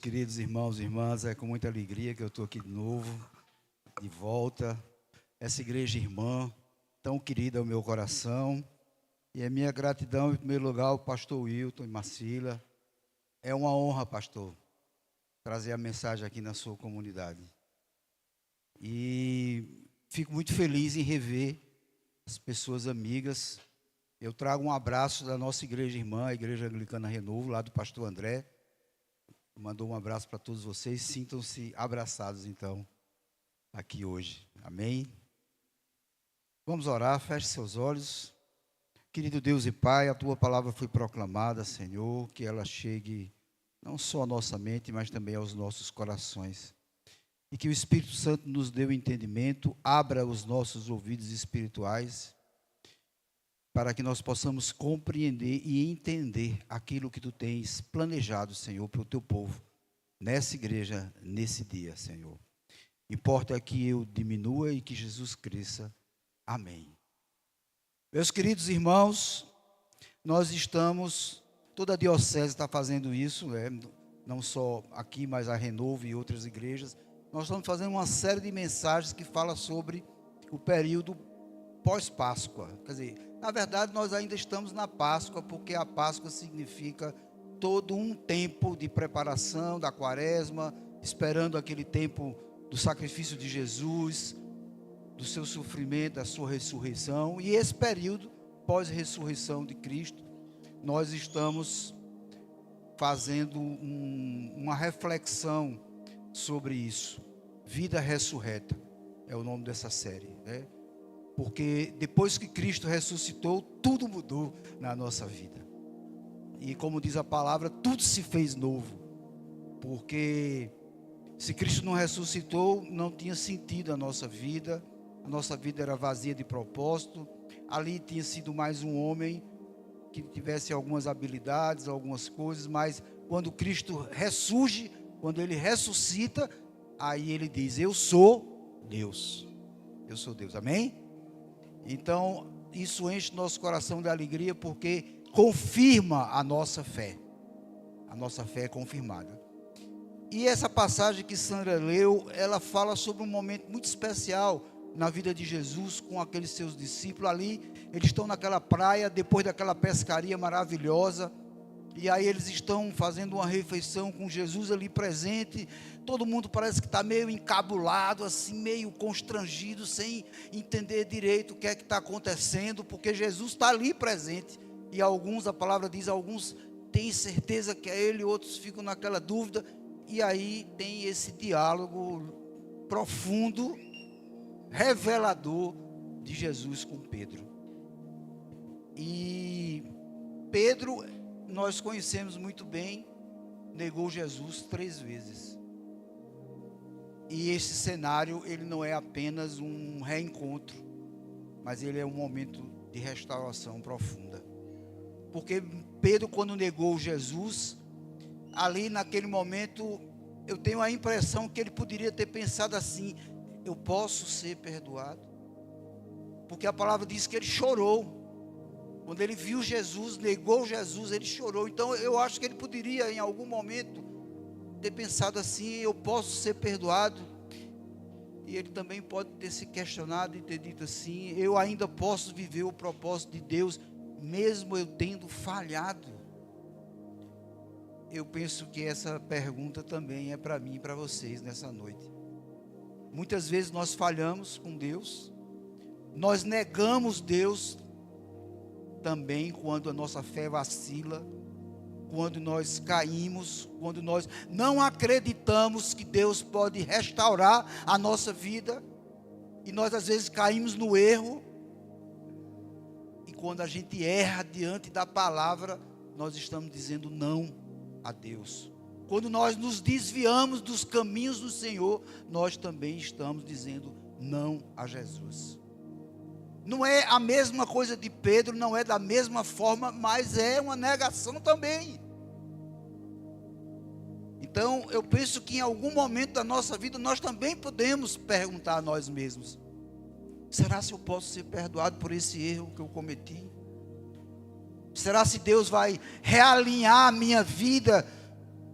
Queridos irmãos e irmãs, é com muita alegria que eu estou aqui de novo, de volta. Essa igreja irmã, tão querida ao meu coração. E a minha gratidão, em primeiro lugar, ao pastor Wilton e Marcila. É uma honra, pastor, trazer a mensagem aqui na sua comunidade. E fico muito feliz em rever as pessoas amigas. Eu trago um abraço da nossa igreja irmã, a Igreja Anglicana Renovo, lá do pastor André. Mandou um abraço para todos vocês. Sintam-se abraçados, então, aqui hoje. Amém? Vamos orar, feche seus olhos. Querido Deus e Pai, a Tua palavra foi proclamada, Senhor, que ela chegue não só à nossa mente, mas também aos nossos corações. E que o Espírito Santo nos dê o entendimento, abra os nossos ouvidos espirituais, para que nós possamos compreender e entender aquilo que Tu tens planejado, Senhor, para o Teu povo, nessa igreja, nesse dia, Senhor. Importa que eu diminua e que Jesus cresça. Amém. Meus queridos irmãos, nós estamos, toda a diocese está fazendo isso, não só aqui, mas a Renovo e outras igrejas. Nós estamos fazendo uma série de mensagens que fala sobre o período pós-Páscoa. Quer dizer, na verdade, nós ainda estamos na Páscoa, porque a Páscoa significa todo um tempo de preparação da Quaresma, esperando aquele tempo do sacrifício de Jesus, do seu sofrimento, da sua ressurreição. E esse período pós-ressurreição de Cristo, nós estamos fazendo uma reflexão sobre isso. Vida ressurreta é o nome dessa série, né? Porque depois que Cristo ressuscitou, tudo mudou na nossa vida. E como diz a palavra, tudo se fez novo. Porque se Cristo não ressuscitou, não tinha sentido a nossa vida era vazia de propósito. Ali tinha sido mais um homem que tivesse algumas habilidades, algumas coisas, mas quando Cristo ressurge, quando Ele ressuscita, aí Ele diz: eu sou Deus. Eu sou Deus, amém? Então, isso enche nosso coração de alegria, porque confirma a nossa fé. A nossa fé é confirmada. E essa passagem que Sandra leu, ela fala sobre um momento muito especial na vida de Jesus com aqueles seus discípulos. Ali, eles estão naquela praia, depois daquela pescaria maravilhosa, e aí eles estão fazendo uma refeição com Jesus ali presente. Todo mundo parece que está meio encabulado, assim, meio constrangido, sem entender direito o que é que está acontecendo, porque Jesus está ali presente. E alguns, a palavra diz, alguns têm certeza que é Ele, outros ficam naquela dúvida. E aí tem esse diálogo profundo, revelador de Jesus com Pedro. E Pedro, nós conhecemos muito bem, negou Jesus 3 vezes. E esse cenário, ele não é apenas um reencontro, mas ele é um momento de restauração profunda. Porque Pedro, quando negou Jesus, ali naquele momento, eu tenho a impressão que ele poderia ter pensado assim: eu posso ser perdoado? Porque a palavra diz que ele chorou. Quando ele viu Jesus, negou Jesus, ele chorou. Então eu acho que ele poderia em algum momento ter pensado assim: eu posso ser perdoado? E ele também pode ter se questionado e ter dito assim: eu ainda posso viver o propósito de Deus, mesmo eu tendo falhado? Eu penso que essa pergunta também é para mim e para vocês nessa noite. Muitas vezes nós falhamos com Deus, nós negamos Deus também quando a nossa fé vacila, quando nós caímos, quando nós não acreditamos que Deus pode restaurar a nossa vida, e nós às vezes caímos no erro, e quando a gente erra diante da palavra, nós estamos dizendo não a Deus. Quando nós nos desviamos dos caminhos do Senhor, nós também estamos dizendo não a Jesus. Não é a mesma coisa de Pedro, não é da mesma forma, mas é uma negação também. Então, eu penso que em algum momento da nossa vida, nós também podemos perguntar a nós mesmos: será se eu posso ser perdoado por esse erro que eu cometi? Será se Deus vai realinhar a minha vida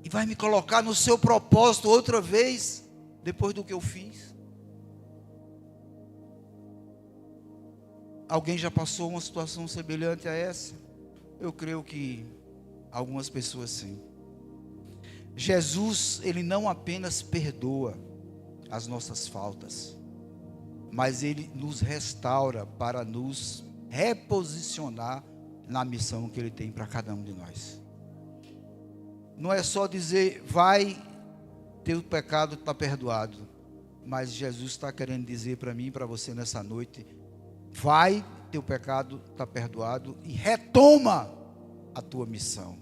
E vai me colocar no seu propósito outra vez, depois do que eu fiz? Alguém já passou uma situação semelhante a essa? Eu creio que algumas pessoas sim. Jesus, ele não apenas perdoa as nossas faltas, mas ele nos restaura para nos reposicionar na missão que ele tem para cada um de nós. Não é só dizer, vai, teu pecado está perdoado, mas Jesus está querendo dizer para mim e para você nessa noite, vai, teu pecado está perdoado e retoma a tua missão.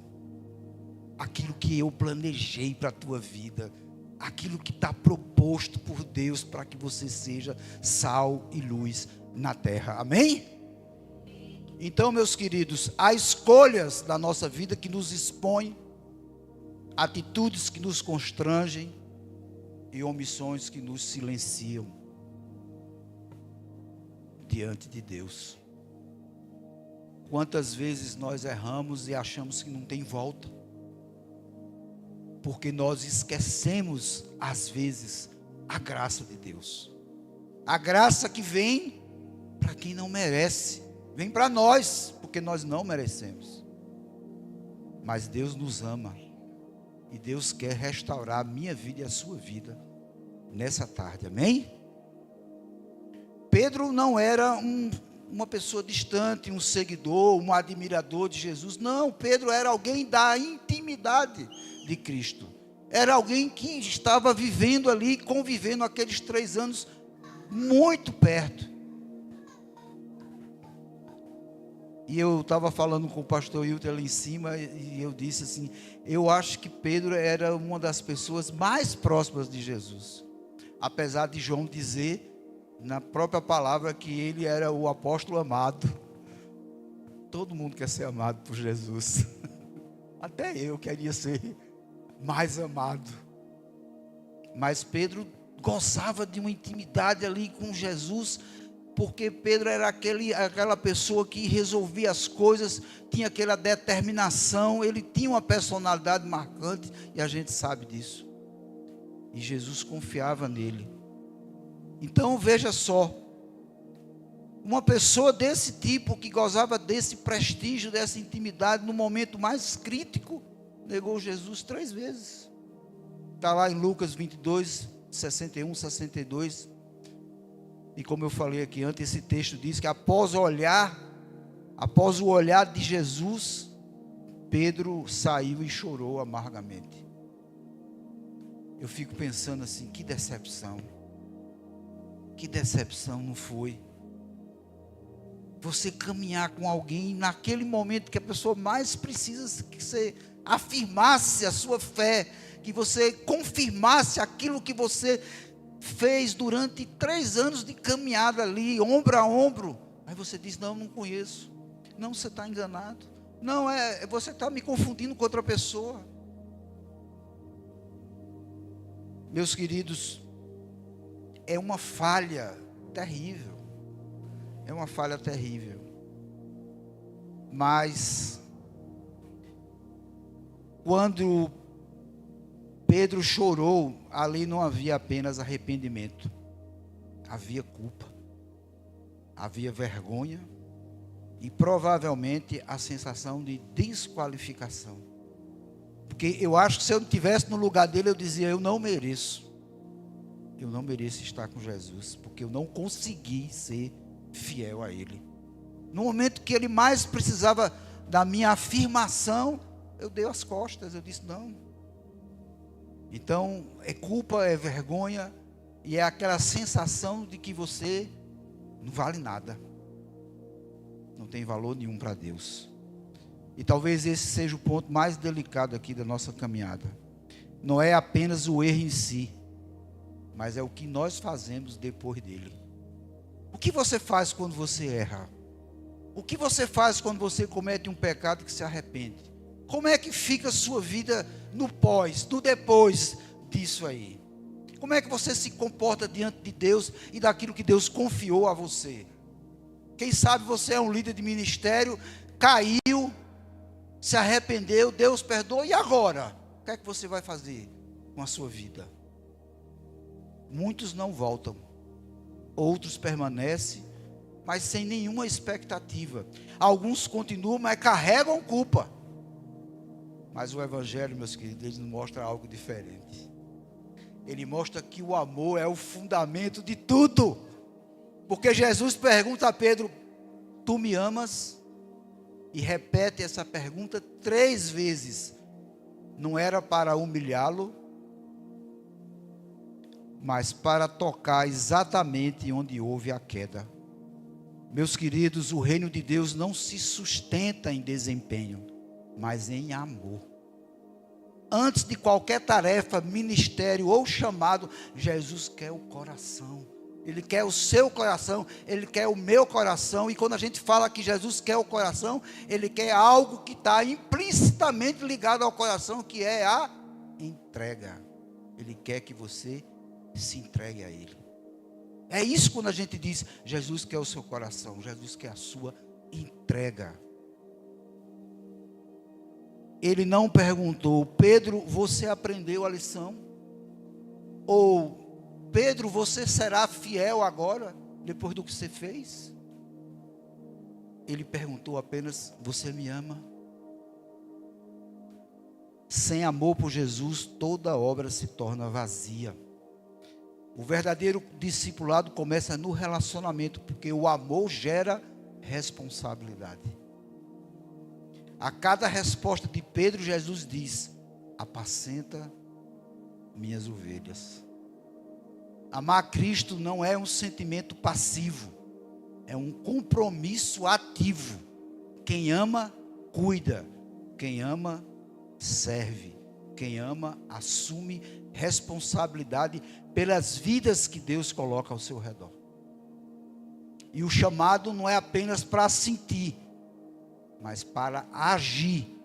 Aquilo que eu planejei para a tua vida, aquilo que está proposto por Deus para que você seja sal e luz na terra. Amém? Então, meus queridos, há escolhas da nossa vida que nos expõem, atitudes que nos constrangem e omissões que nos silenciam diante de Deus. Quantas vezes nós erramos e achamos que não tem volta, porque nós esquecemos às vezes a graça de Deus, a graça que vem para quem não merece, vem para nós, porque nós não merecemos, mas Deus nos ama, e Deus quer restaurar a minha vida e a sua vida nessa tarde, amém? Pedro não era uma pessoa distante, um seguidor, um admirador de Jesus. Não, Pedro era alguém da intimidade de Cristo. Era alguém que estava vivendo ali, convivendo aqueles 3 anos muito perto. E eu estava falando com o pastor Hilton ali em cima, e eu disse assim, eu acho que Pedro era uma das pessoas mais próximas de Jesus. Apesar de João dizer, na própria palavra, que ele era o apóstolo amado. Todo mundo quer ser amado por Jesus. Até eu queria ser mais amado. Mas Pedro gozava de uma intimidade ali com Jesus, porque Pedro era aquela pessoa que resolvia as coisas, tinha aquela determinação, ele tinha uma personalidade marcante, e a gente sabe disso. E Jesus confiava nele. Então veja só, uma pessoa desse tipo, que gozava desse prestígio, dessa intimidade, no momento mais crítico, negou Jesus 3 vezes. Está lá em Lucas 22, 61, 62. E como eu falei aqui antes, esse texto diz que após o olhar de Jesus, Pedro saiu e chorou amargamente. Eu fico pensando assim, que decepção não foi? Você caminhar com alguém naquele momento que a pessoa mais precisa que você afirmasse a sua fé, que você confirmasse aquilo que você fez durante 3 anos de caminhada ali, ombro a ombro. Aí você diz, não conheço. Não, você está enganado. Não, você está me confundindo com outra pessoa. Meus queridos, é uma falha terrível. É uma falha terrível. Mas quando Pedro chorou, ali não havia apenas arrependimento, havia culpa, havia vergonha e provavelmente a sensação de desqualificação. Porque eu acho que se eu não estivesse no lugar dele, eu dizia, eu não mereço estar com Jesus, porque eu não consegui ser fiel a ele. No momento que ele mais precisava da minha afirmação, eu dei as costas, eu disse não. Então, é culpa, é vergonha, e é aquela sensação de que você não vale nada, não tem valor nenhum para Deus. E talvez esse seja o ponto mais delicado aqui da nossa caminhada. Não é apenas o erro em si, mas é o que nós fazemos depois dele. O que você faz quando você erra? O que você faz quando você comete um pecado que se arrepende? Como é que fica a sua vida no pós, no depois disso aí? Como é que você se comporta diante de Deus e daquilo que Deus confiou a você? Quem sabe você é um líder de ministério, caiu, se arrependeu, Deus perdoou, e agora? O que é que você vai fazer com a sua vida? Muitos não voltam, outros permanecem, mas sem nenhuma expectativa. Alguns continuam, mas carregam culpa. Mas o Evangelho, meus queridos, ele nos mostra algo diferente. Ele mostra que o amor é o fundamento de tudo. Porque Jesus pergunta a Pedro: tu me amas? E repete essa pergunta 3 vezes. Não era para humilhá-lo, mas para tocar exatamente onde houve a queda. Meus queridos, o reino de Deus não se sustenta em desempenho, mas em amor. Antes de qualquer tarefa, ministério ou chamado, Jesus quer o coração. Ele quer o seu coração, Ele quer o meu coração. E quando a gente fala que Jesus quer o coração, Ele quer algo que está implicitamente ligado ao coração, que é a entrega. Ele quer que você se entregue a Ele. É isso quando a gente diz: Jesus quer o seu coração, Jesus quer a sua entrega. Ele não perguntou: Pedro, você aprendeu a lição? Ou: Pedro, você será fiel agora, depois do que você fez? Ele perguntou apenas: você me ama? Sem amor por Jesus, toda obra se torna vazia. O verdadeiro discipulado começa no relacionamento, porque o amor gera responsabilidade. A cada resposta de Pedro, Jesus diz: apacenta minhas ovelhas. Amar Cristo não é um sentimento passivo, é um compromisso ativo. Quem ama, cuida. Quem ama, serve. Quem ama, assume responsabilidade pelas vidas que Deus coloca ao seu redor. E o chamado não é apenas para sentir, mas para agir,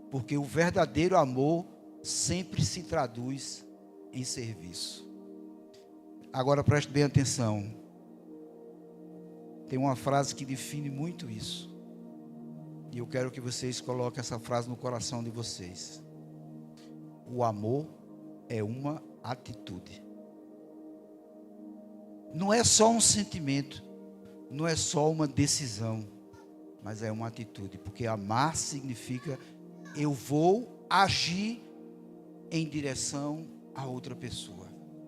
porque o verdadeiro amor sempre se traduz em serviço. Agora preste bem atenção. Tem uma frase que define muito isso. E eu quero que vocês coloquem essa frase no coração de vocês. O amor é uma atitude. Não é só um sentimento, não é só uma decisão, mas é uma atitude. Porque amar significa: eu vou agir em direção a outra pessoa.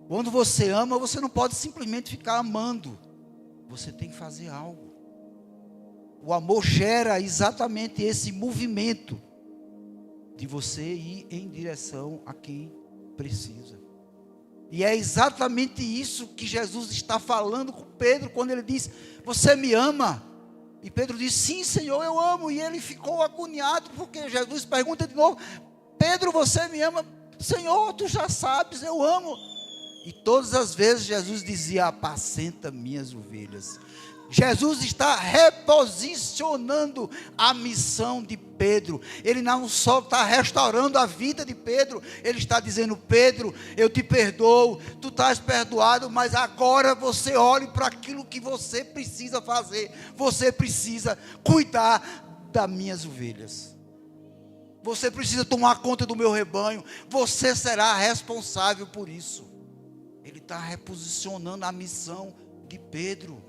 Quando você ama, você não pode simplesmente ficar amando. Você tem que fazer algo. O amor gera exatamente esse movimento de você ir em direção a quem precisa. E é exatamente isso que Jesus está falando com Pedro, quando ele diz: você me ama? E Pedro diz: sim, Senhor, eu amo. E ele ficou agoniado, porque Jesus pergunta de novo: Pedro, você me ama? Senhor, tu já sabes, eu amo. E todas as vezes Jesus dizia: apacenta minhas ovelhas. Jesus está reposicionando a missão de Pedro. Ele não só está restaurando a vida de Pedro, ele está dizendo: Pedro, eu te perdoo, tu estás perdoado, mas agora você olhe para aquilo que você precisa fazer. Você precisa cuidar das minhas ovelhas. Você precisa tomar conta do meu rebanho. Você será responsável por isso. Ele está reposicionando a missão de Pedro.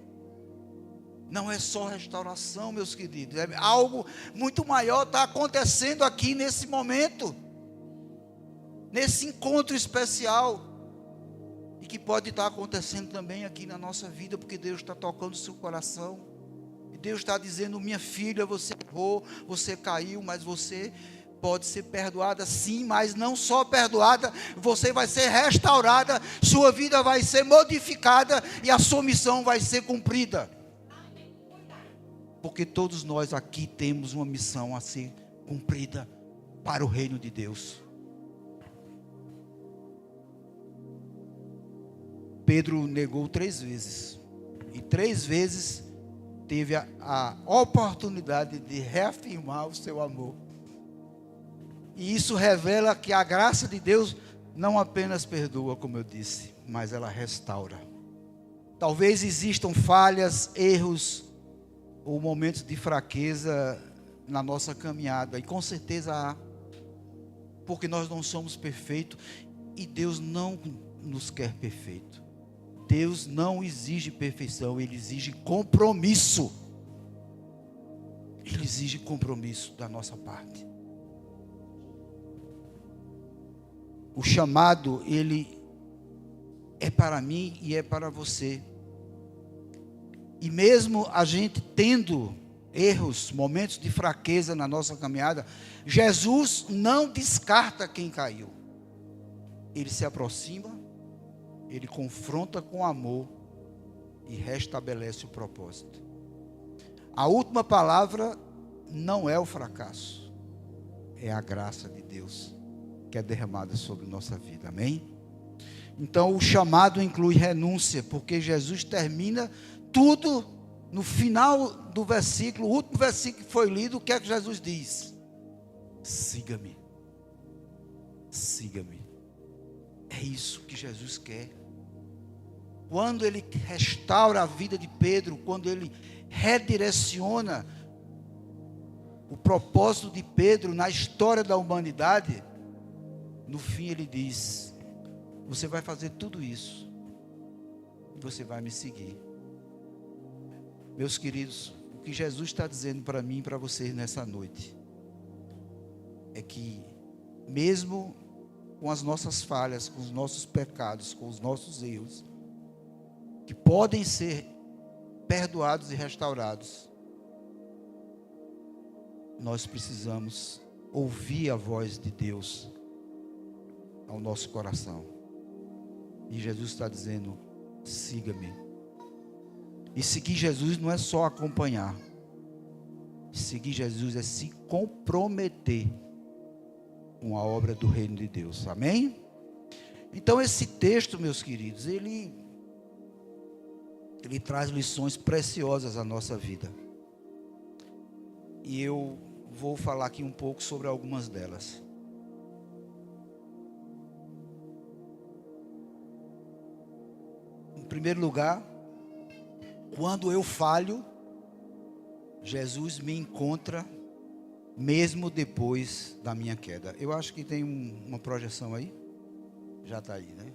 Não é só restauração, meus queridos. É algo muito maior está acontecendo aqui nesse momento. Nesse encontro especial. E que pode estar acontecendo também aqui na nossa vida, porque Deus está tocando o seu coração. E Deus está dizendo: minha filha, você errou, você caiu, mas você pode ser perdoada sim, mas não só perdoada, você vai ser restaurada, sua vida vai ser modificada e a sua missão vai ser cumprida. Porque todos nós aqui temos uma missão a ser cumprida para o reino de Deus. Pedro negou 3 vezes. E 3 vezes teve a oportunidade de reafirmar o seu amor. E isso revela que a graça de Deus não apenas perdoa, como eu disse, mas ela restaura. Talvez existam falhas, erros ou momentos de fraqueza na nossa caminhada, e com certeza há. porque nós não somos perfeitos e Deus não nos quer perfeito. Deus não exige perfeição, Ele exige compromisso. Ele exige compromisso da nossa parte. O chamado, ele é para mim e é para você. E mesmo a gente tendo erros, momentos de fraqueza na nossa caminhada, Jesus não descarta quem caiu. Ele se aproxima, ele confronta com amor e restabelece o propósito. A última palavra não é o fracasso, é a graça de Deus que é derramada sobre nossa vida, amém? Então o chamado inclui renúncia, porque Jesus termina tudo no final do versículo, o último versículo que foi lido. O que é que Jesus diz? Siga-me, siga-me. É isso que Jesus quer. Quando Ele restaura a vida de Pedro, quando Ele redireciona o propósito de Pedro na história da humanidade, no fim Ele diz: você vai fazer tudo isso, você vai me seguir. Meus queridos, o que Jesus está dizendo para mim e para vocês nessa noite é que, mesmo com as nossas falhas, com os nossos pecados, com os nossos erros, que podem ser perdoados e restaurados, nós precisamos ouvir a voz de Deus ao nosso coração. E Jesus está dizendo: siga-me. E seguir Jesus não é só acompanhar. Seguir Jesus é se comprometer com a obra do reino de Deus. Amém? Então esse texto, meus queridos, ele traz lições preciosas à nossa vida. E eu vou falar aqui um pouco sobre algumas delas. Em primeiro lugar, quando eu falho, Jesus me encontra mesmo depois da minha queda. Eu acho que tem uma projeção aí. Já está aí, né?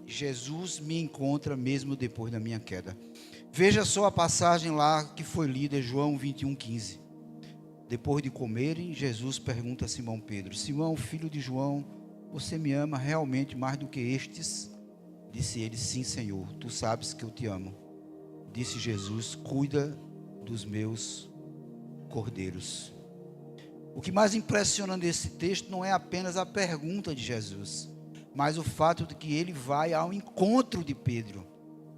Jesus me encontra mesmo depois da minha queda. Veja só a passagem lá que foi lida, João 21:15. Depois de comerem, Jesus pergunta a Simão Pedro: Simão, filho de João, você me ama realmente mais do que estes? Disse ele: sim, Senhor, tu sabes que eu te amo. Disse Jesus: cuida dos meus cordeiros. O que mais impressiona nesse texto não é apenas a pergunta de Jesus, mas o fato de que ele vai ao encontro de Pedro.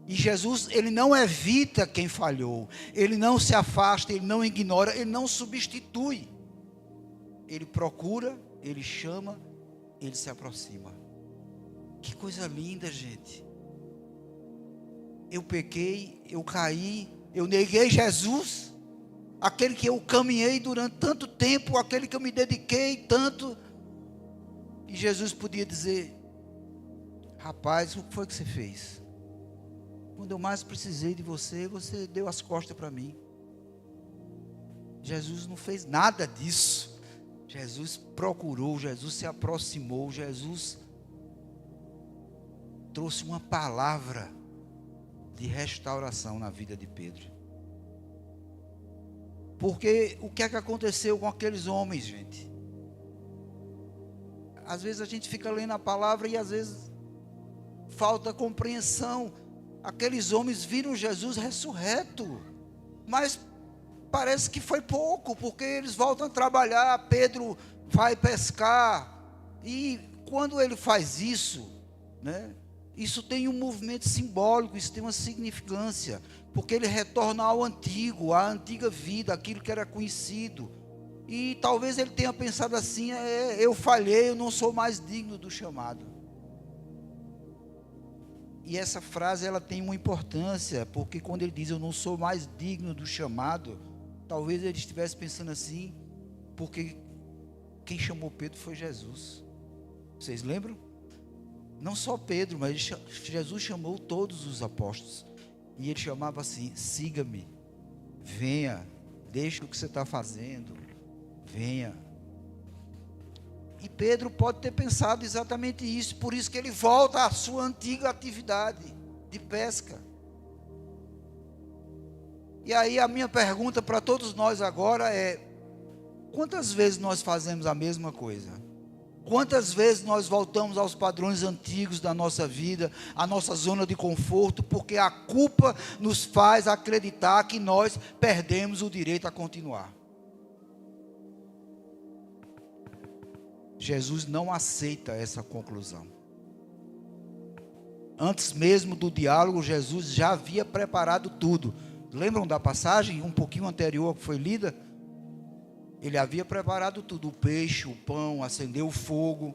E Jesus, ele não evita quem falhou, ele não se afasta, ele não ignora, ele não substitui. Ele procura, ele chama, ele se aproxima. Que coisa linda, gente. Eu pequei, eu caí, eu neguei Jesus, aquele que eu caminhei durante tanto tempo, aquele que eu me dediquei tanto. E Jesus podia dizer: rapaz, o que foi que você fez? Quando eu mais precisei de você, você deu as costas para mim. Jesus não fez nada disso. Jesus procurou, Jesus se aproximou, Jesus trouxe uma palavra de restauração na vida de Pedro. Porque o que é que aconteceu com aqueles homens, gente? Às vezes a gente fica lendo a palavra e às vezes falta compreensão. Aqueles homens viram Jesus ressurreto, mas parece que foi pouco, porque eles voltam a trabalhar, Pedro vai pescar, e quando ele faz isso, né, isso tem um movimento simbólico, isso tem uma significância, porque ele retorna ao antigo, à antiga vida, aquilo que era conhecido. E talvez ele tenha pensado assim: eu falhei, eu não sou mais digno do chamado. E essa frase, ela tem uma importância, porque quando ele diz eu não sou mais digno do chamado, talvez ele estivesse pensando assim, porque quem chamou Pedro foi Jesus. Vocês lembram? Não só Pedro, mas Jesus chamou todos os apóstolos. E ele chamava assim: siga-me, venha, deixe o que você está fazendo, venha. E Pedro pode ter pensado exatamente isso, por isso que ele volta à sua antiga atividade de pesca. E aí a minha pergunta para todos nós agora é: quantas vezes nós fazemos a mesma coisa? Quantas vezes nós voltamos aos padrões antigos da nossa vida, à nossa zona de conforto, porque a culpa nos faz acreditar que nós perdemos o direito a continuar? Jesus não aceita essa conclusão. Antes mesmo do diálogo, Jesus já havia preparado tudo. Lembram da passagem um pouquinho anterior que foi lida? Ele havia preparado tudo: o peixe, o pão, acendeu o fogo.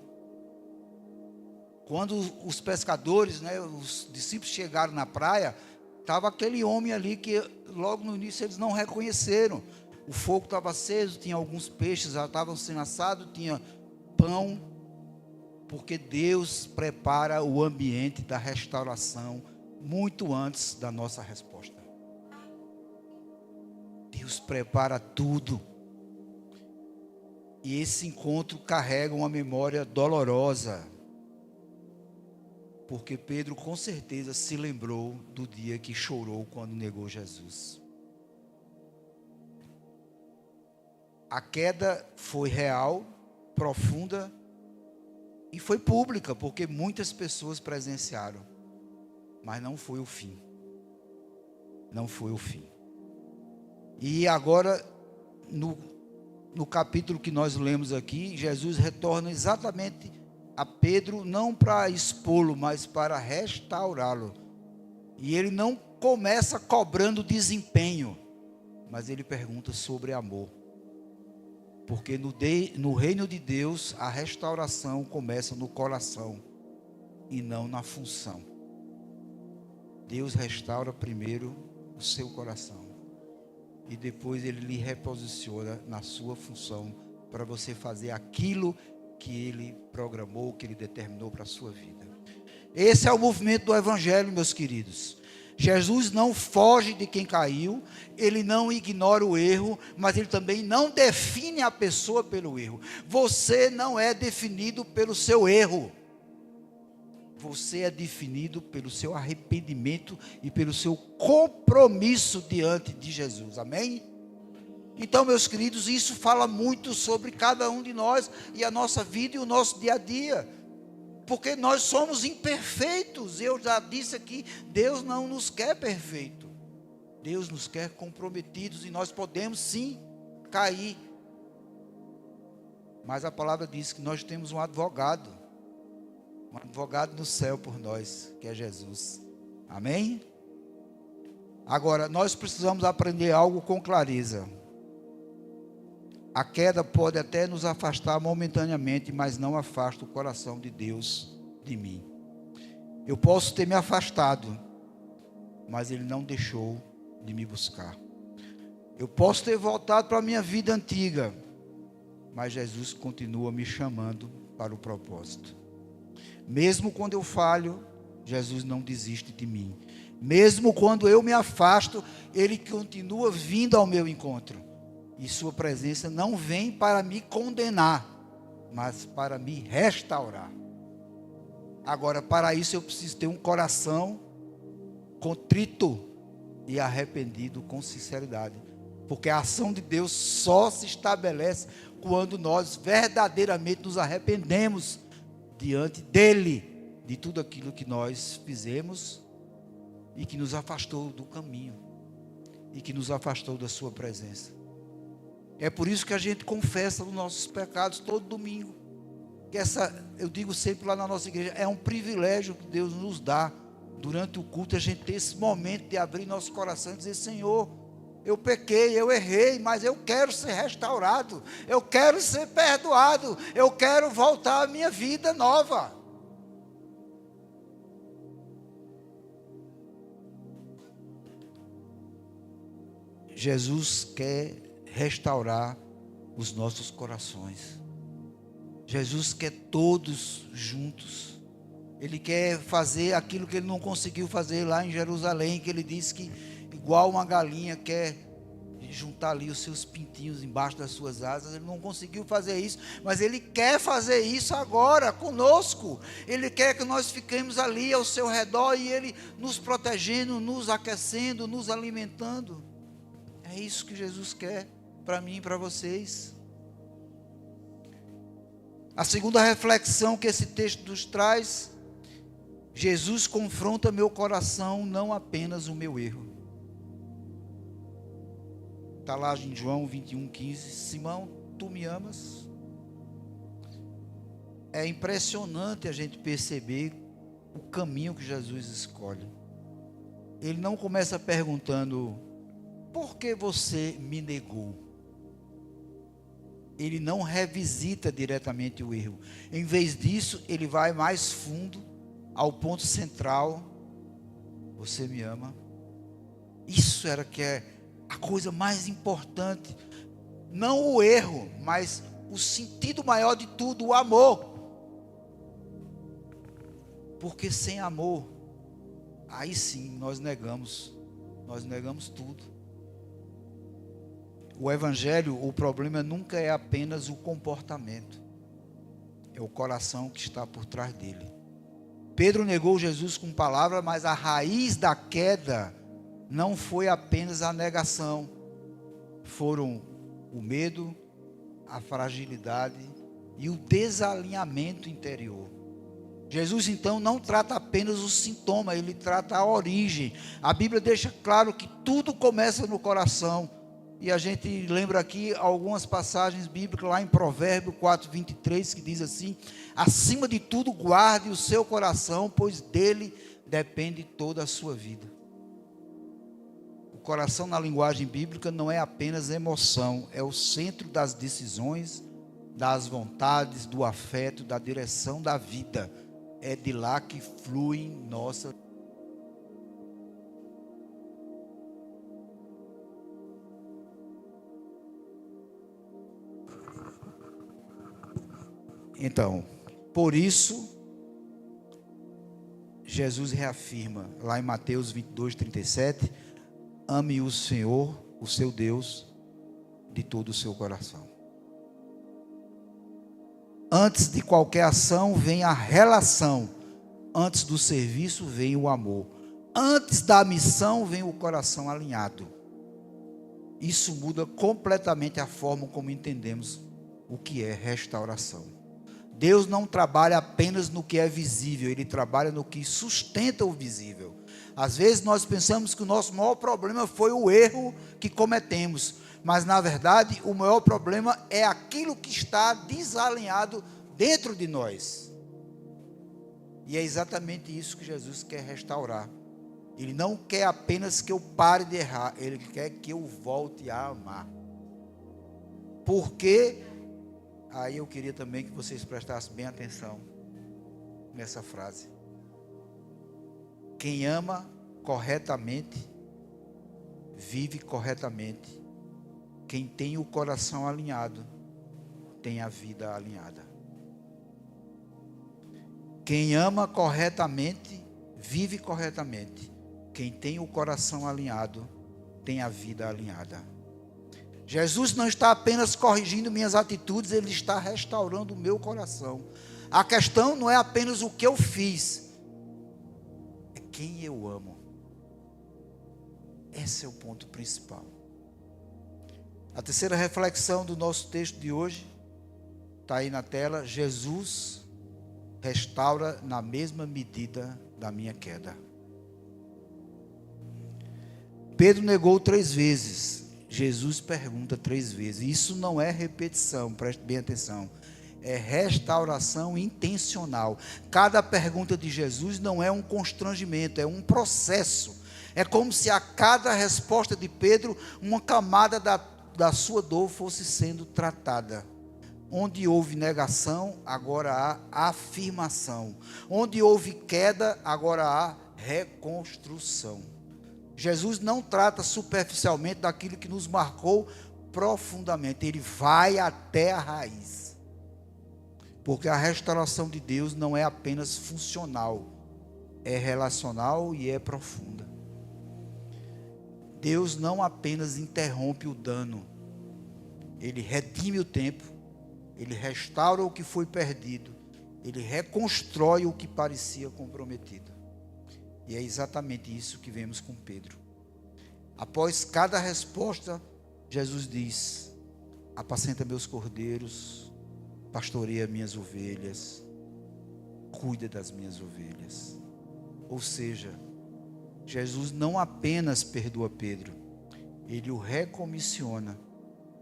Quando os pescadores, os discípulos chegaram na praia, estava aquele homem ali que logo no início eles não reconheceram. O fogo estava aceso, tinha alguns peixes, já estavam sendo assados, tinha pão, porque Deus prepara o ambiente da restauração muito antes da nossa resposta. Deus prepara tudo. E esse encontro carrega uma memória dolorosa, porque Pedro com certeza se lembrou do dia que chorou quando negou Jesus. A queda foi real, profunda e foi pública, porque muitas pessoas presenciaram, mas não foi o fim. Não foi o fim. E agora, no capítulo que nós lemos aqui, Jesus retorna exatamente a Pedro, não para expô-lo, mas para restaurá-lo. E ele não começa cobrando desempenho, mas ele pergunta sobre amor. Porque no reino de Deus, a restauração começa no coração e não na função. Deus restaura primeiro o seu coração. E depois Ele lhe reposiciona na sua função para você fazer aquilo que Ele programou, que Ele determinou para a sua vida. Esse é o movimento do Evangelho, meus queridos. Jesus não foge de quem caiu, Ele não ignora o erro, mas Ele também não define a pessoa pelo erro. Você não é definido pelo seu erro. Você é definido pelo seu arrependimento e pelo seu compromisso diante de Jesus. Amém? Então, meus queridos, isso fala muito sobre cada um de nós e a nossa vida e o nosso dia a dia. Porque nós somos imperfeitos. Eu já disse aqui, Deus não nos quer perfeito. Deus nos quer comprometidos e nós podemos sim cair. Mas a palavra diz que nós temos um advogado no céu por nós, que é Jesus. Amém? Agora, nós precisamos aprender algo com clareza. A queda pode até nos afastar momentaneamente, mas não afasta o coração de Deus de mim. Eu posso ter me afastado, mas Ele não deixou de me buscar. Eu posso ter voltado para a minha vida antiga, mas Jesus continua me chamando para o propósito. Mesmo quando eu falho, Jesus não desiste de mim. Mesmo quando eu me afasto, Ele continua vindo ao meu encontro. E sua presença não vem para me condenar, mas para me restaurar. Agora, para isso eu preciso ter um coração contrito e arrependido com sinceridade. Porque a ação de Deus só se estabelece quando nós verdadeiramente nos arrependemos diante dEle, de tudo aquilo que nós fizemos e que nos afastou do caminho e que nos afastou da sua presença. É por isso que a gente confessa os nossos pecados todo domingo. Que eu digo sempre lá na nossa igreja, é um privilégio que Deus nos dá durante o culto, a gente ter esse momento de abrir nosso coração e dizer: Senhor, eu pequei, eu errei, mas eu quero ser restaurado, eu quero ser perdoado, eu quero voltar à minha vida nova. Jesus quer restaurar os nossos corações. Jesus quer todos juntos. Ele quer fazer aquilo que Ele não conseguiu fazer lá em Jerusalém, que Ele disse que igual uma galinha quer juntar ali os seus pintinhos embaixo das suas asas. Ele não conseguiu fazer isso, mas Ele quer fazer isso agora conosco. Ele quer que nós fiquemos ali ao seu redor e Ele nos protegendo, nos aquecendo, nos alimentando. É isso que Jesus quer para mim e para vocês. A segunda reflexão que esse texto nos traz: Jesus confronta meu coração, não apenas o meu erro. Está lá em João 21:15. Simão, tu me amas? É impressionante a gente perceber o caminho que Jesus escolhe. Ele não começa perguntando: por que você me negou? Ele não revisita diretamente o erro. Em vez disso, ele vai mais fundo, ao ponto central: você me ama? Isso era que é a coisa mais importante. Não o erro, mas o sentido maior de tudo, o amor. Porque sem amor, aí sim nós negamos tudo. O evangelho, o problema nunca é apenas o comportamento, é o coração que está por trás dele. Pedro negou Jesus com palavras, mas a raiz da queda não foi apenas a negação, foram o medo, a fragilidade e o desalinhamento interior. Jesus então não trata apenas o sintoma, ele trata a origem. A Bíblia deixa claro que tudo começa no coração. E a gente lembra aqui algumas passagens bíblicas lá em Provérbios 4:23, que diz assim: acima de tudo guarde o seu coração, pois dele depende toda a sua vida. O coração na linguagem bíblica não é apenas emoção, é o centro das decisões, das vontades, do afeto, da direção da vida. É de lá que flui nossa. Então, por isso, Jesus reafirma lá em Mateus 22:37, ame o Senhor, o seu Deus, de todo o seu coração. Antes de qualquer ação vem a relação, antes do serviço vem o amor, antes da missão vem o coração alinhado. Isso muda completamente a forma como entendemos o que é restauração. Deus não trabalha apenas no que é visível, Ele trabalha no que sustenta o visível. Às vezes nós pensamos que o nosso maior problema foi o erro que cometemos, mas na verdade o maior problema é aquilo que está desalinhado dentro de nós. E é exatamente isso que Jesus quer restaurar. Ele não quer apenas que eu pare de errar, Ele quer que eu volte a amar. Porque aí eu queria também que vocês prestassem bem atenção nessa frase. Quem ama corretamente, vive corretamente. Quem tem o coração alinhado, tem a vida alinhada. Quem ama corretamente, vive corretamente. Quem tem o coração alinhado, tem a vida alinhada. Jesus não está apenas corrigindo minhas atitudes, Ele está restaurando o meu coração. A questão não é apenas o que eu fiz, é quem eu amo. Esse é o ponto principal. A terceira reflexão do nosso texto de hoje, está aí na tela: Jesus restaura na mesma medida da minha queda. Pedro negou 3 vezes. Jesus pergunta 3 vezes. Isso não é repetição, preste bem atenção. É restauração intencional. Cada pergunta de Jesus não é um constrangimento, é um processo. É como se a cada resposta de Pedro, uma camada da sua dor fosse sendo tratada. Onde houve negação, agora há afirmação. Onde houve queda, agora há reconstrução. Jesus não trata superficialmente daquilo que nos marcou profundamente. Ele vai até a raiz. Porque a restauração de Deus não é apenas funcional, é relacional e é profunda. Deus não apenas interrompe o dano, Ele redime o tempo, Ele restaura o que foi perdido, Ele reconstrói o que parecia comprometido. E é exatamente isso que vemos com Pedro. Após cada resposta, Jesus diz: apacenta meus cordeiros, pastoreia minhas ovelhas, cuida das minhas ovelhas. Ou seja, Jesus não apenas perdoa Pedro, Ele o recomissiona.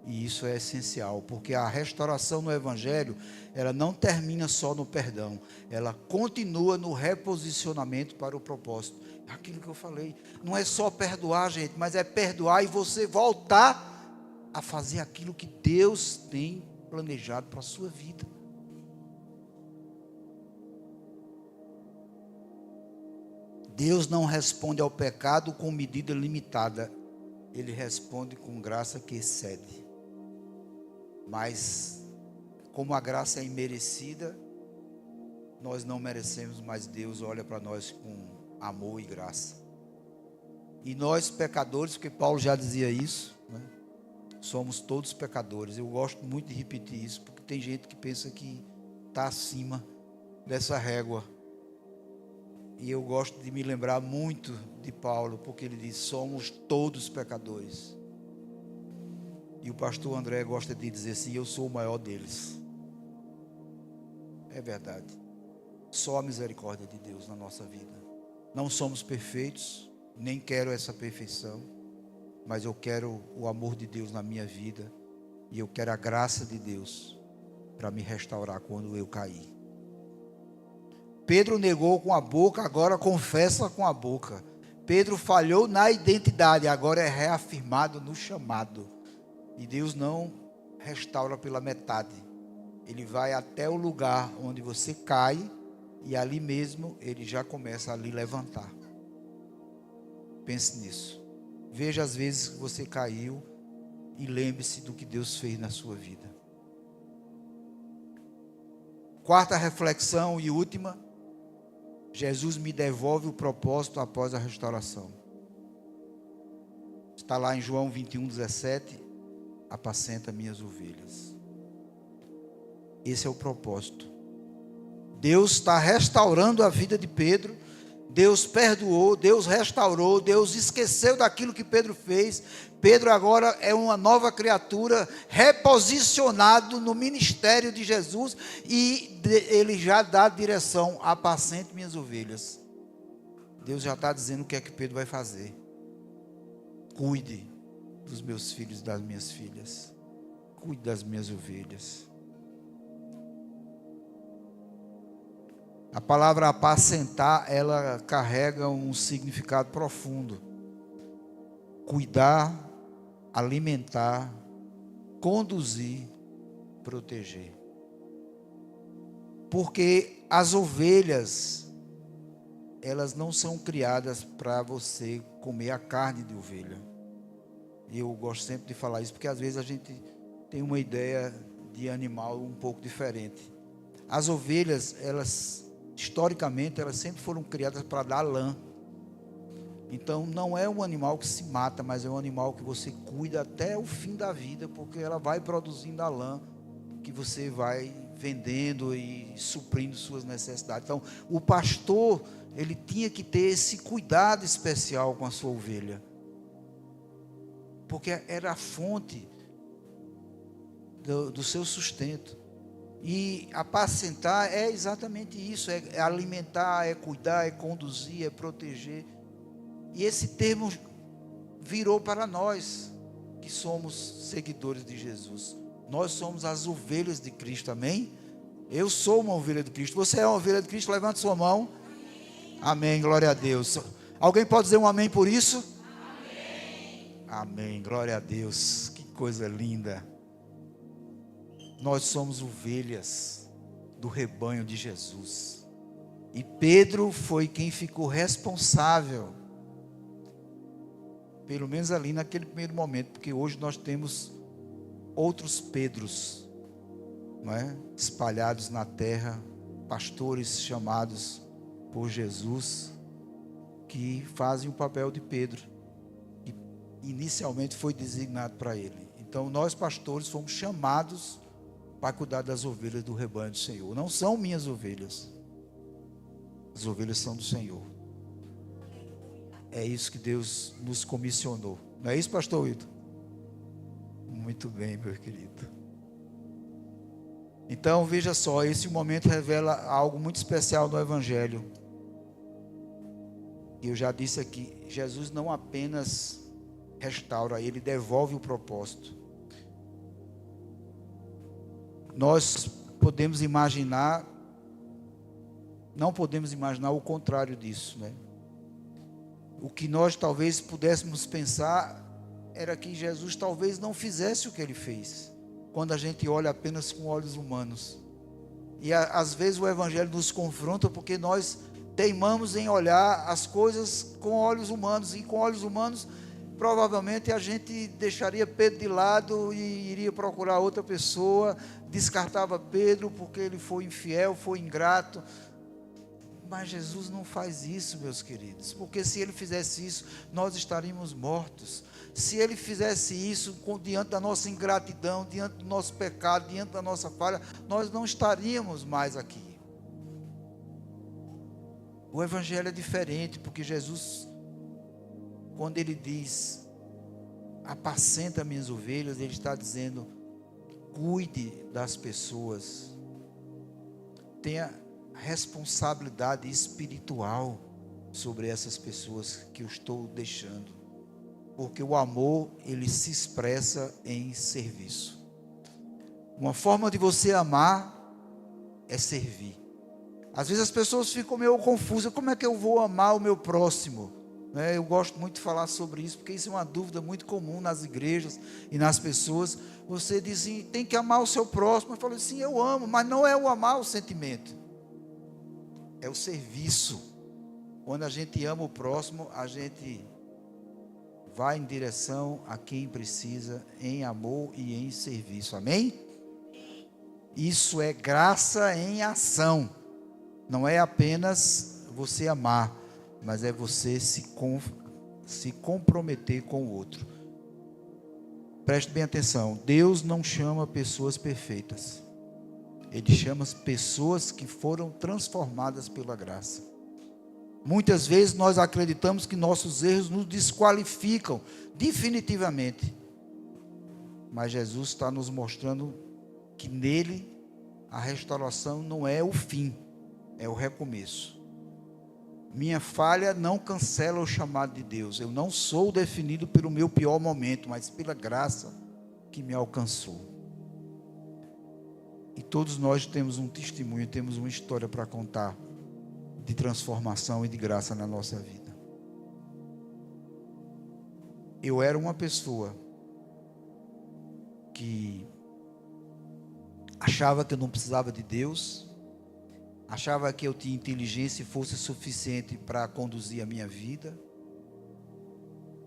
E isso é essencial, porque a restauração no Evangelho, ela não termina só no perdão, ela continua no reposicionamento para o propósito. É aquilo que eu falei, não é só perdoar, gente, mas é perdoar e você voltar a fazer aquilo que Deus tem planejado para a sua vida. Deus não responde ao pecado com medida limitada, Ele responde com graça que excede. Mas, como a graça é imerecida, nós não merecemos, mas Deus olha para nós com amor e graça. E nós pecadores, porque Paulo já dizia isso, né? Somos todos pecadores. Eu gosto muito de repetir isso, porque tem gente que pensa que está acima dessa régua. E eu gosto de me lembrar muito de Paulo, porque ele diz: somos todos pecadores. E o pastor André gosta de dizer assim: eu sou o maior deles. É verdade. Só a misericórdia de Deus na nossa vida. Não somos perfeitos, nem quero essa perfeição, mas eu quero o amor de Deus na minha vida, e eu quero a graça de Deus para me restaurar quando eu cair. Pedro negou com a boca, agora confessa com a boca. Pedro falhou na identidade, agora é reafirmado no chamado. E Deus não restaura pela metade. Ele vai até o lugar onde você cai, e ali mesmo Ele já começa a lhe levantar. Pense nisso. Veja as vezes que você caiu e lembre-se do que Deus fez na sua vida. Quarta reflexão e última: Jesus me devolve o propósito após a restauração. Está lá em João 21:17. Apacenta minhas ovelhas. Esse é o propósito. Deus está restaurando a vida de Pedro. Deus perdoou, Deus restaurou, Deus esqueceu daquilo que Pedro fez. Pedro agora é uma nova criatura, reposicionado no ministério de Jesus, e ele já dá a direção: apacente minhas ovelhas. Deus já está dizendo o que é que Pedro vai fazer. Cuide dos meus filhos e das minhas filhas. Cuide das minhas ovelhas. A palavra apacentar, ela carrega um significado profundo. Cuidar, alimentar, conduzir, proteger. Porque as ovelhas, elas não são criadas para você comer a carne de ovelha. E eu gosto sempre de falar isso, porque às vezes a gente tem uma ideia de animal um pouco diferente. As ovelhas, elas, historicamente, elas sempre foram criadas para dar lã. Então, não é um animal que se mata, mas é um animal que você cuida até o fim da vida, porque ela vai produzindo a lã que você vai vendendo e suprindo suas necessidades. Então, o pastor, ele tinha que ter esse cuidado especial com a sua ovelha, porque era a fonte do seu sustento. E apacentar é exatamente isso: é alimentar, é cuidar, é conduzir, é proteger. E esse termo virou para nós que somos seguidores de Jesus. Nós somos as ovelhas de Cristo, amém? Eu sou uma ovelha de Cristo. Você é uma ovelha de Cristo? Levante sua mão. Amém, glória a Deus. Alguém pode dizer um amém por isso? Amém. Amém, glória a Deus. Que coisa linda. Nós somos ovelhas do rebanho de Jesus. E Pedro foi quem ficou responsável, pelo menos ali naquele primeiro momento, porque hoje nós temos outros Pedros, não é? Espalhados na terra, pastores chamados por Jesus, que fazem o papel de Pedro, que inicialmente foi designado para ele. Então nós pastores fomos chamados para cuidar das ovelhas do rebanho do Senhor. Não são minhas ovelhas, as ovelhas são do Senhor. É isso que Deus nos comissionou. Não é isso, pastor Wilton? Muito bem, meu querido. Então veja só, esse momento revela algo muito especial no Evangelho. E eu já disse aqui, Jesus não apenas restaura, ele devolve o propósito. Nós podemos imaginar, não podemos imaginar o contrário disso, né? O que nós talvez pudéssemos pensar era que Jesus talvez não fizesse o que ele fez, quando a gente olha apenas com olhos humanos. E às vezes o Evangelho nos confronta porque nós teimamos em olhar as coisas com olhos humanos, e com olhos humanos provavelmente a gente deixaria Pedro de lado e iria procurar outra pessoa, descartava Pedro porque ele foi infiel, foi ingrato. Mas Jesus não faz isso, meus queridos, porque se ele fizesse isso, nós estaríamos mortos. Se ele fizesse isso diante da nossa ingratidão, diante do nosso pecado, diante da nossa falha, nós não estaríamos mais aqui. O Evangelho é diferente, porque Jesus, quando ele diz, apacenta minhas ovelhas, ele está dizendo, cuide das pessoas, tenha responsabilidade espiritual sobre essas pessoas que eu estou deixando, porque o amor, ele se expressa em serviço. Uma forma de você amar é servir. Às vezes as pessoas ficam meio confusas, como é que eu vou amar o meu próximo? Eu gosto muito de falar sobre isso, porque isso é uma dúvida muito comum nas igrejas e nas pessoas. Você diz assim, tem que amar o seu próximo. Eu falo assim, eu amo, mas não é o amar o sentimento, é o serviço. Quando a gente ama o próximo, a gente vai em direção a quem precisa, em amor e em serviço, amém? Isso é graça em ação. Não é apenas você amar, mas é você se comprometer com o outro. Preste bem atenção, Deus não chama pessoas perfeitas, ele chama pessoas que foram transformadas pela graça. Muitas vezes nós acreditamos que nossos erros nos desqualificam definitivamente, mas Jesus está nos mostrando que nele a restauração não é o fim, é o recomeço. Minha falha não cancela o chamado de Deus. Eu não sou definido pelo meu pior momento, mas pela graça que me alcançou. E todos nós temos um testemunho, temos uma história para contar de transformação e de graça na nossa vida. Eu era uma pessoa que achava que eu não precisava de Deus, achava que eu tinha inteligência e força suficiente para conduzir a minha vida.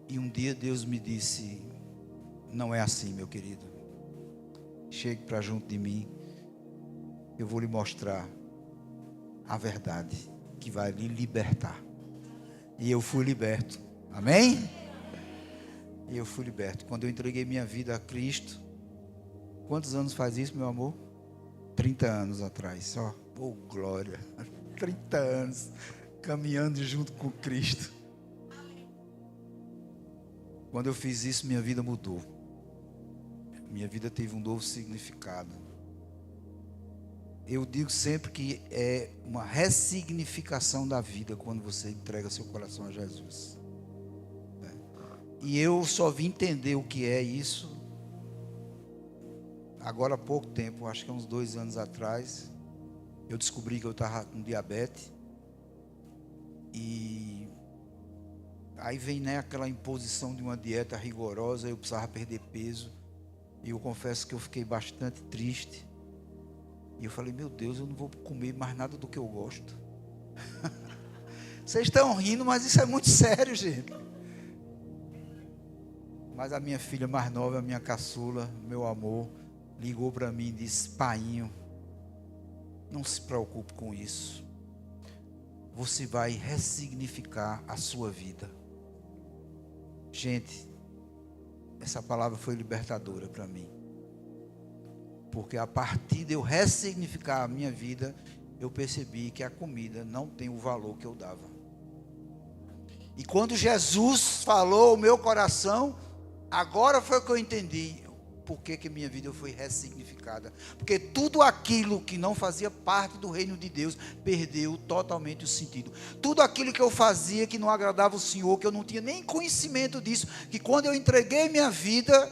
E um dia Deus me disse, não é assim, meu querido. Chegue para junto de mim, eu vou lhe mostrar a verdade que vai lhe libertar. E eu fui liberto, amém? E eu fui liberto. Quando eu entreguei minha vida a Cristo, quantos anos faz isso, meu amor? 30 anos atrás, só. Oh, glória, 30 anos, caminhando junto com Cristo. Quando eu fiz isso, minha vida mudou. Minha vida teve um novo significado. Eu digo sempre que é uma ressignificação da vida, quando você entrega seu coração a Jesus. E eu só vim entender o que é isso agora há pouco tempo, acho que há uns 2 anos atrás. Eu descobri que eu estava com diabetes. E aí vem, aquela imposição de uma dieta rigorosa. Eu precisava perder peso. E eu confesso que eu fiquei bastante triste. E eu falei, meu Deus, eu não vou comer mais nada do que eu gosto. Vocês estão rindo, mas isso é muito sério, gente. Mas a minha filha mais nova, a minha caçula, meu amor, ligou para mim e disse, painho, não se preocupe com isso. Você vai ressignificar a sua vida. Gente, essa palavra foi libertadora para mim. Porque a partir de eu ressignificar a minha vida, eu percebi que a comida não tem o valor que eu dava. E quando Jesus falou ao meu coração, agora foi que eu entendi por que minha vida foi ressignificada. Porque tudo aquilo que não fazia parte do reino de Deus perdeu totalmente o sentido. Tudo aquilo que eu fazia que não agradava o Senhor, que eu não tinha nem conhecimento disso, que quando eu entreguei minha vida,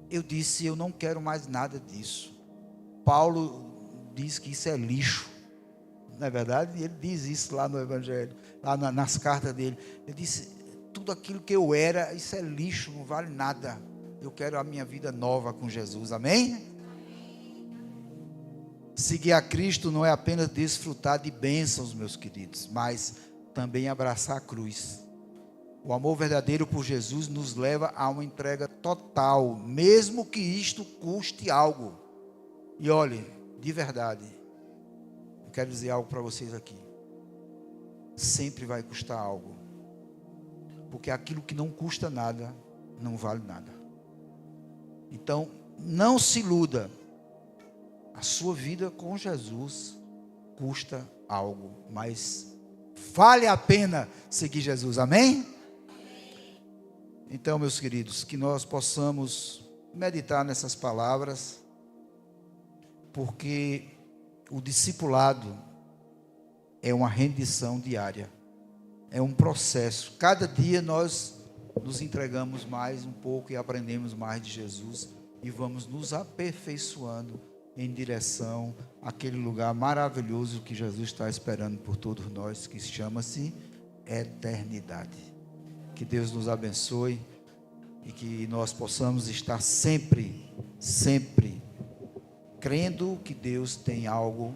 eu disse, eu não quero mais nada disso. Paulo diz que isso é lixo. Não é verdade? Ele diz isso lá no Evangelho, lá nas cartas dele. Ele disse, tudo aquilo que eu era, isso é lixo, não vale nada. Eu quero a minha vida nova com Jesus, amém? Seguir a Cristo não é apenas desfrutar de bênçãos, meus queridos, mas também abraçar a cruz. O amor verdadeiro por Jesus nos leva a uma entrega total, mesmo que isto custe algo. E olhe, de verdade, eu quero dizer algo para vocês aqui. Sempre vai custar algo. Porque aquilo que não custa nada, não vale nada. Então, não se iluda. A sua vida com Jesus custa algo, mas vale a pena seguir Jesus, amém? Então, meus queridos, que nós possamos meditar nessas palavras, porque o discipulado é uma rendição diária, é um processo. Cada dia nós nos entregamos mais um pouco e aprendemos mais de Jesus e vamos nos aperfeiçoando em direção àquele lugar maravilhoso que Jesus está esperando por todos nós, que chama-se eternidade. Que Deus nos abençoe e que nós possamos estar sempre crendo que Deus tem algo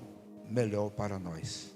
melhor para nós.